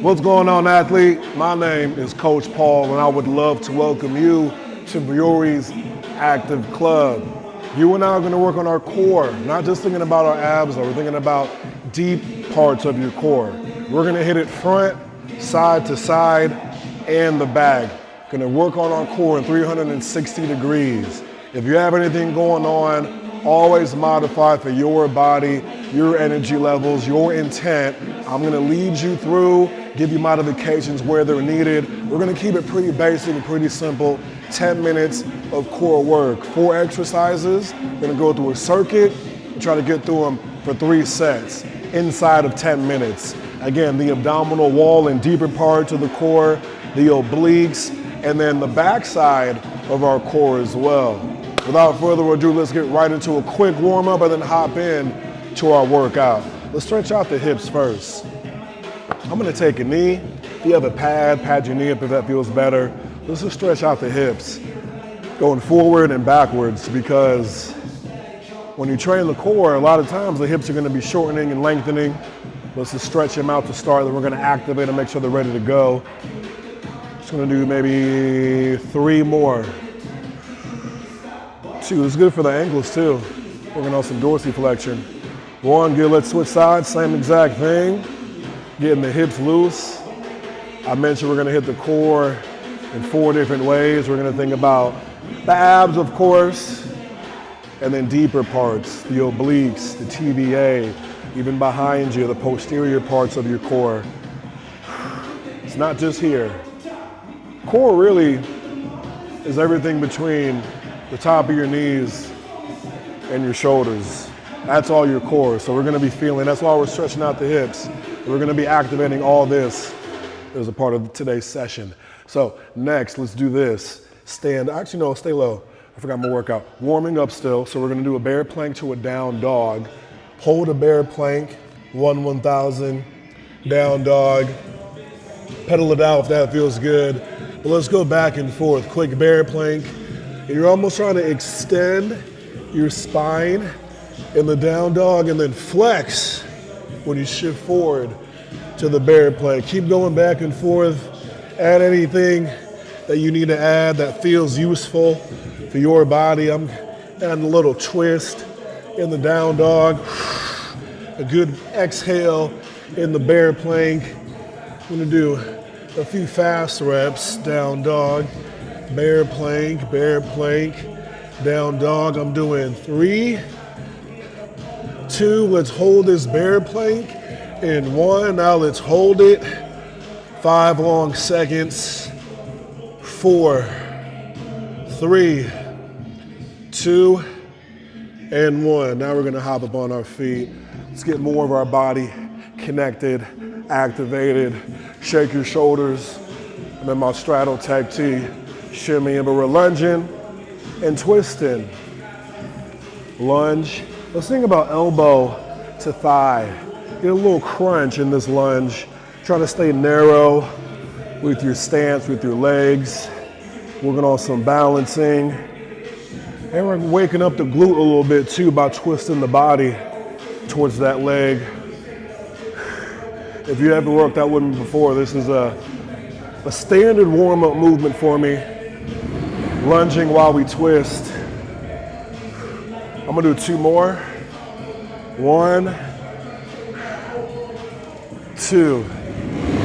What's going on, athlete? My name is Coach Paul, and I would love to welcome you to Briori's Active Club. You and I are going to work on our core, not just thinking about our abs, but we're thinking about deep parts of your core. We're going to hit it front, side to side, and the back. Going to work on our core in 360 degrees. If you have anything going on, always modify for your body, your energy levels, your intent. I'm gonna lead you through, give you modifications where they're needed. We're gonna keep it pretty basic and pretty simple. 10 minutes of core work. 4 exercises. We're gonna go through a circuit and try to get through them for 3 sets inside of 10 minutes. Again, the abdominal wall and deeper parts of the core, the obliques, and then the backside of our core as well. Without further ado, let's get right into a quick warm-up and then hop in to our workout. Let's stretch out the hips first. I'm gonna take a knee. If you have a pad your knee up if that feels better. Let's just stretch out the hips, going forward and backwards, because when you train the core, a lot of times the hips are gonna be shortening and lengthening. Let's just stretch them out to start, then we're gonna activate and make sure they're ready to go. Just gonna do maybe 3 more. 2, it's good for the ankles too. Working on some dorsiflexion. 1, good, let's switch sides, same exact thing. Getting the hips loose. I mentioned we're gonna hit the core in 4 different ways. We're gonna think about the abs, of course, and then deeper parts, the obliques, the TVA, even behind you, the posterior parts of your core. It's not just here. Core really is everything between the top of your knees and your shoulders. That's all your core. So we're gonna be feeling, that's why we're stretching out the hips. We're gonna be activating all this as a part of today's session. So next, let's do this. Stand, actually no, stay low. I forgot my workout. Warming up still. So we're gonna do a bear plank to a down dog. Hold a bear plank, 1/1000, down dog. Pedal it out if that feels good. But let's go back and forth. Quick bear plank. You're almost trying to extend your spine in the down dog and then flex when you shift forward to the bear plank. Keep going back and forth. Add anything that you need to add that feels useful for your body. I'm adding a little twist in the down dog. A good exhale in the bear plank. I'm gonna do a few fast reps, down dog. Bear plank, down dog. I'm doing 3, 2, let's hold this bear plank, and 1, now let's hold it. 5 long seconds, 4, 3, 2, and 1. Now we're gonna hop up on our feet. Let's get more of our body connected, activated. Shake your shoulders. I'm in my straddle tech tee. Shimmying, but we're lunging and twisting. Lunge. Let's think about elbow to thigh. Get a little crunch in this lunge. Try to stay narrow with your stance, with your legs. Working on some balancing. And we're waking up the glute a little bit too by twisting the body towards that leg. If you haven't worked out with me before, this is a standard warm-up movement for me. Lunging while we twist. I'm gonna do 2 more. 1, 2.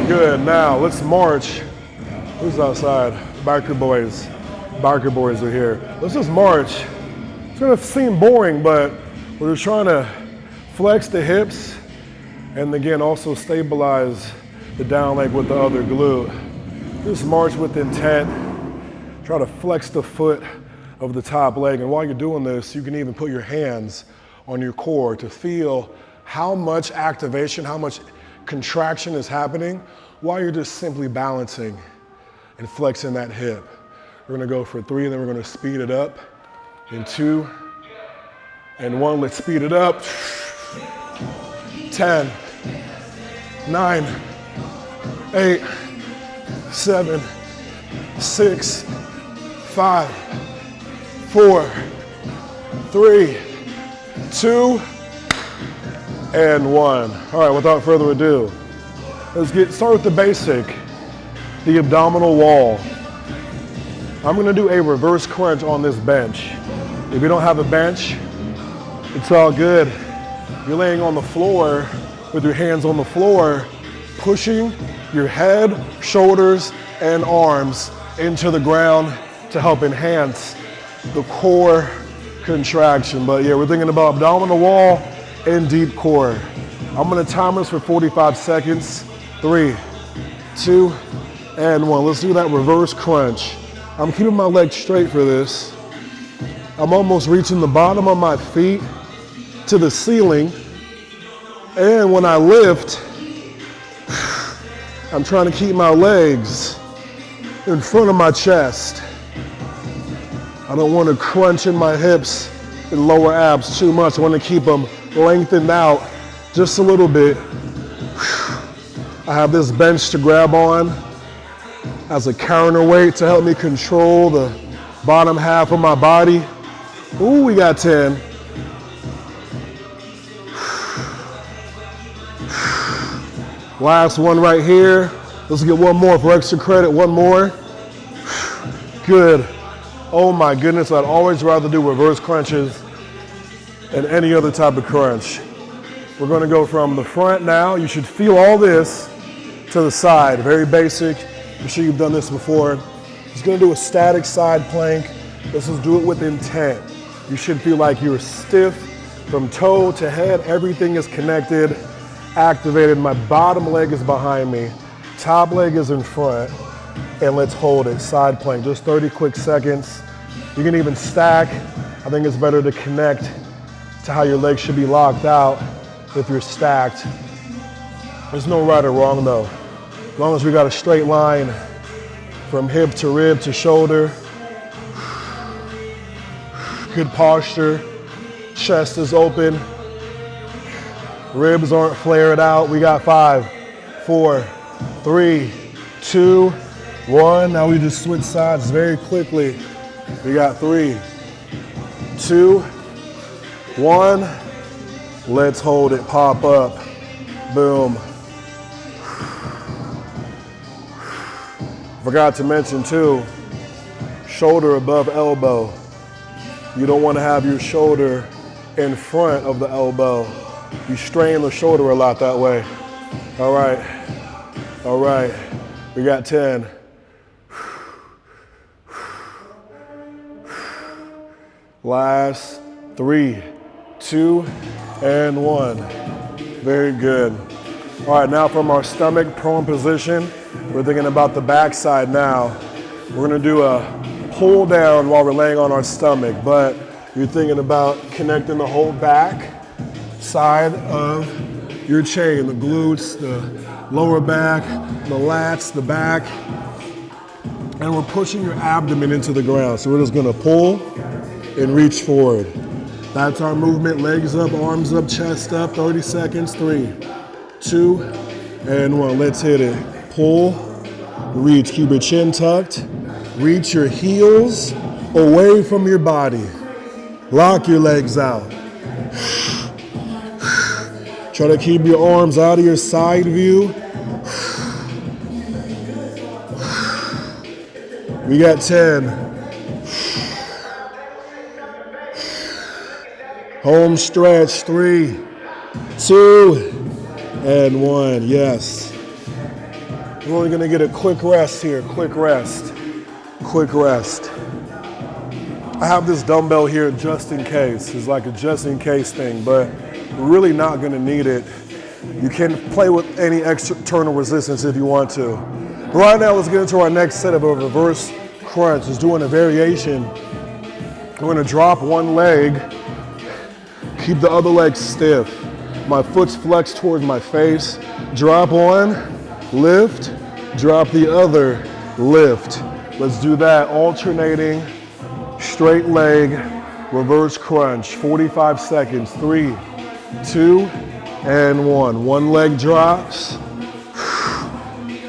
Good, now let's march. Who's outside? Biker boys. Biker boys are here. Let's just march. It's gonna seem boring, but we're just trying to flex the hips and again also stabilize the down leg with the other glute. Just march with intent. Try to flex the foot of the top leg. And while you're doing this, you can even put your hands on your core to feel how much activation, how much contraction is happening while you're just simply balancing and flexing that hip. We're gonna go for 3, and then we're gonna speed it up. In 2, and 1, let's speed it up. 10, 9, 8, 7, 6, 5, 4, 3, 2, and 1. All right, without further ado, Start with the basic, the abdominal wall. I'm gonna do a reverse crunch on this bench. If you don't have a bench, it's all good. You're laying on the floor with your hands on the floor, pushing your head, shoulders, and arms into the ground to help enhance the core contraction. But yeah, we're thinking about abdominal wall and deep core. I'm gonna time this for 45 seconds. 3, 2, and 1. Let's do that reverse crunch. I'm keeping my legs straight for this. I'm almost reaching the bottom of my feet to the ceiling. And when I lift, I'm trying to keep my legs in front of my chest. I don't want to crunch in my hips and lower abs too much. I want to keep them lengthened out just a little bit. I have this bench to grab on as a counterweight to help me control the bottom half of my body. Ooh, we got 10. Last one right here. Let's get one more for extra credit, one more. Good. Oh my goodness, I'd always rather do reverse crunches than any other type of crunch. We're gonna go from the front now. You should feel all this to the side, very basic. I'm sure you've done this before. Just gonna do a static side plank. Let's just do it with intent. You should feel like you're stiff from toe to head. Everything is connected, activated. My bottom leg is behind me. Top leg is in front. And let's hold it, side plank, just 30 quick seconds. You can even stack. I think it's better to connect to how your legs should be locked out if you're stacked. There's no right or wrong though. As long as we got a straight line from hip to rib to shoulder. Good posture. Chest is open. Ribs aren't flared out. We got 5, 4, 3, 2, 1. Now we just switch sides very quickly. We got 3, 2, 1. Let's hold it, pop up. Boom. Forgot to mention too, shoulder above elbow. You don't want to have your shoulder in front of the elbow. You strain the shoulder a lot that way. All right, all right. We got 10. Last 3, 2, and 1. Very good. All right, now from our stomach prone position, we're thinking about the back side now. We're gonna do a pull down while we're laying on our stomach, but you're thinking about connecting the whole back side of your chain, the glutes, the lower back, the lats, the back, and we're pushing your abdomen into the ground. So we're just gonna pull and reach forward. That's our movement, legs up, arms up, chest up, 30 seconds, 3, 2, and 1. Let's hit it. Pull, reach, keep your chin tucked. Reach your heels away from your body. Lock your legs out. Try to keep your arms out of your side view. We got 10. Home stretch, 3, 2, and 1. Yes. We're only gonna get a quick rest here, quick rest, quick rest. I have this dumbbell here just in case. It's like a just in case thing, but we're really not gonna need it. You can play with any external resistance if you want to. But right now, let's get into our next set of a reverse crunch. Just doing a variation. We're gonna drop one leg, keep the other leg stiff. My foot's flexed towards my face. Drop one, lift, drop the other, lift. Let's do that, alternating, straight leg, reverse crunch, 45 seconds, 3, 2, and 1. One leg drops,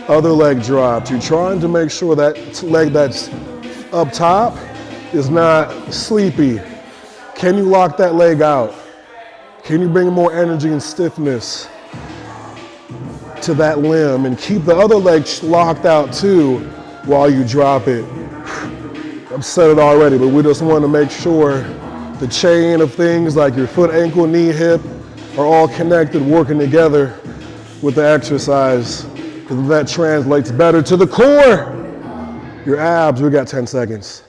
other leg drops. You're trying to make sure that leg that's up top is not sleepy. Can you lock that leg out? Can you bring more energy and stiffness to that limb and keep the other leg locked out too while you drop it. I've said it already, but we just want to make sure the chain of things like your foot, ankle, knee, hip are all connected, working together with the exercise, because that translates better to the core. Your abs, we got 10 seconds.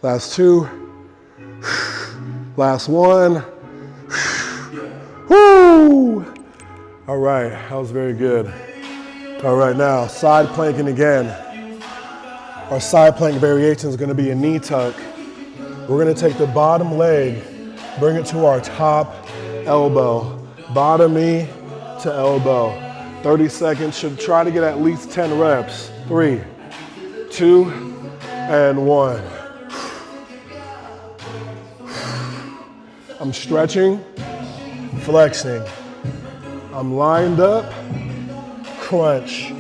Last 2. Last 1. Woo! All right, that was very good. All right, now side planking again. Our side plank variation is going to be a knee tuck. We're going to take the bottom leg, bring it to our top elbow. Bottom knee to elbow. 30 seconds, should try to get at least 10 reps. 3, 2, and 1. I'm stretching, flexing. I'm lined up, crunch.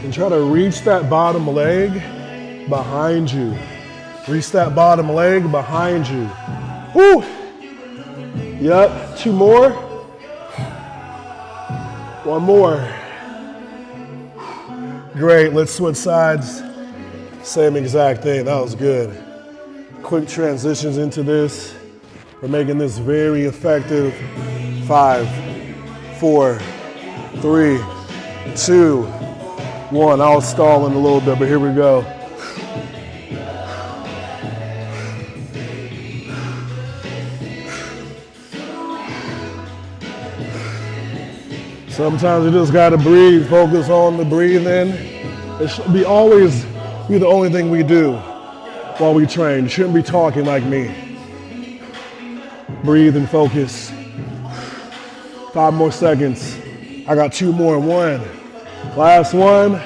And try to reach that bottom leg behind you. Reach that bottom leg behind you. Woo! Yep, 2 more. 1 more. Great, let's switch sides. Same exact thing, that was good. Quick transitions into this. We're making this very effective. 5, 4, 3, 2, 1. I'll stall in a little bit, but here we go. Sometimes you just gotta breathe, focus on the breathing. It should be always be the only thing we do while we train. You shouldn't be talking like me. Breathe and focus. 5 more seconds. I got 2 more. 1. Last 1,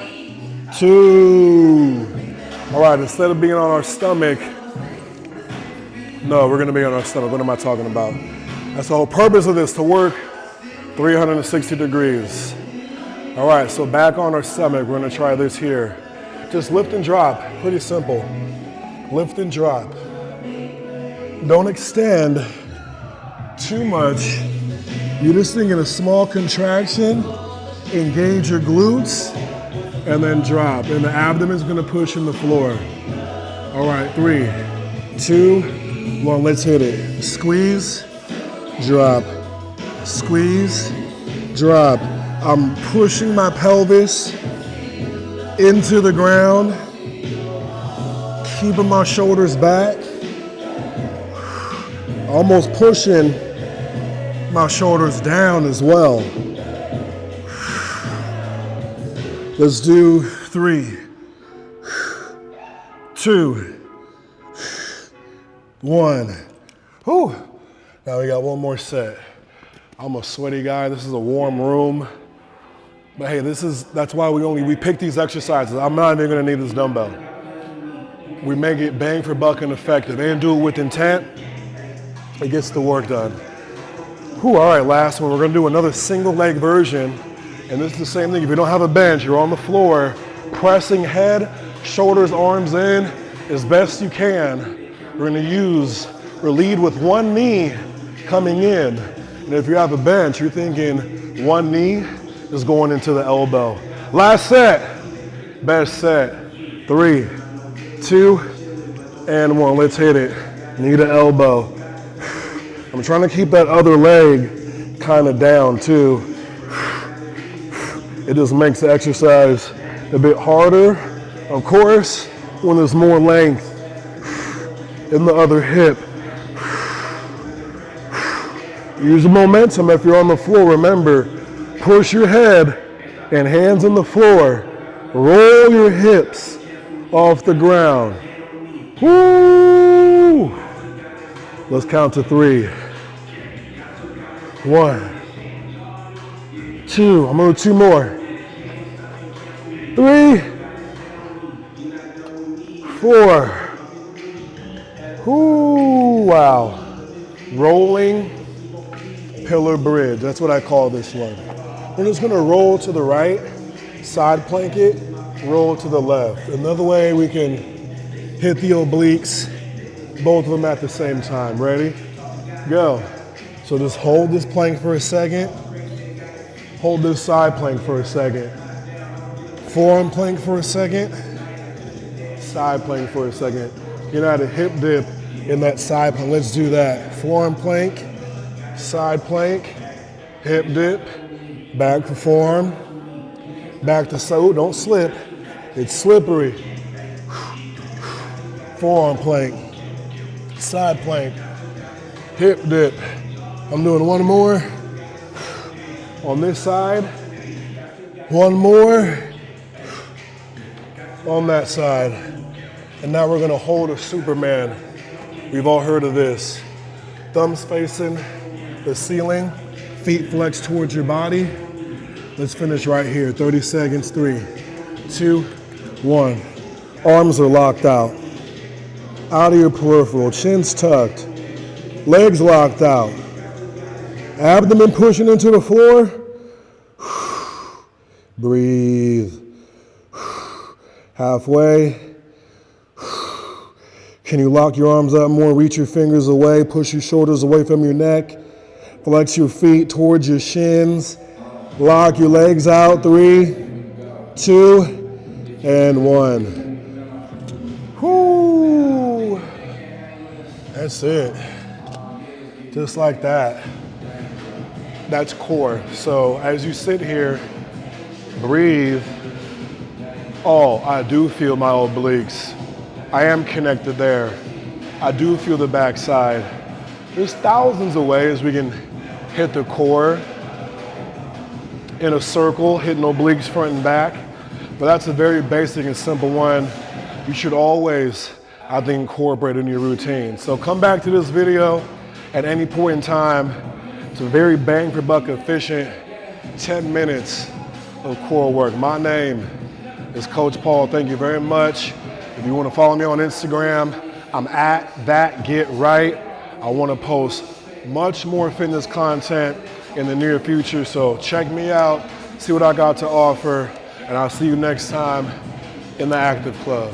2. All right, instead of being on our stomach, no, we're gonna be on our stomach. What am I talking about? That's the whole purpose of this, to work 360 degrees. All right, so back on our stomach, we're gonna try this here. Just lift and drop, pretty simple. Lift and drop. Don't extend too much. You're just thinking a small contraction, engage your glutes, and then drop. And the abdomen's gonna push in the floor. All right, 3, 2, 1, let's hit it. Squeeze, drop. Squeeze, drop. I'm pushing my pelvis into the ground, keeping my shoulders back, almost pushing my shoulders down as well. Let's do 3, 2, 1. Whew. Now we got 1 more set. I'm a sweaty guy. This is a warm room. But hey, that's why we pick these exercises. I'm not even gonna need this dumbbell. We make it bang for buck and effective and do it with intent. It gets the work done. Whew, all right, last one. We're gonna do another single leg version. And this is the same thing. If you don't have a bench, you're on the floor, pressing head, shoulders, arms in as best you can. We're gonna lead with 1 knee coming in. And if you have a bench, you're thinking 1 knee is going into the elbow. Last set, best set. 3, 2, and 1. Let's hit it. Knee to elbow. I'm trying to keep that other leg kind of down too. It just makes the exercise a bit harder, of course, when there's more length in the other hip. Use the momentum if you're on the floor. Remember, push your head and hands on the floor. Roll your hips off the ground. Woo! Let's count to 3. 1, 2. I'm gonna do 2 more. 3, 4. Woo! Wow. Rolling pillar bridge. That's what I call this one. We're just gonna roll to the right, side plank it, roll to the left. Another way we can hit the obliques both of them at the same time. Ready? Go. So just hold this plank for a second. Hold this side plank for a second. Forearm plank for a second. Side plank for a second. You're gonna have a hip dip in that side plank. Let's do that. Forearm plank, side plank, hip dip, back to forearm, back to so. Don't slip. It's slippery. Forearm plank, side plank, hip dip. I'm doing one more on this side. One more on that side. And now we're gonna hold a Superman. We've all heard of this. Thumbs facing the ceiling, feet flexed towards your body. Let's finish right here. 30 seconds, 3, 2, 1. Arms are locked out. Out of your peripheral, chin's tucked. Legs locked out. Abdomen pushing into the floor. Breathe. Halfway. Can you lock your arms up more? Reach your fingers away. Push your shoulders away from your neck. Flex your feet towards your shins. Lock your legs out. 3, 2, and 1. Whoo! That's it. Just like that. That's core. So as you sit here, breathe. Oh, I do feel my obliques. I am connected there. I do feel the backside. There's thousands of ways we can hit the core in a circle, hitting obliques front and back. But that's a very basic and simple one. You should always, I think, incorporate in your routine. So come back to this video at any point in time. It's a very bang for buck efficient 10 minutes of core work. My name is Coach Paul. Thank you very much. If you want to follow me on Instagram, I'm at thatgetright. I want to post much more fitness content in the near future, so check me out, see what I got to offer, and I'll see you next time in the Active Club.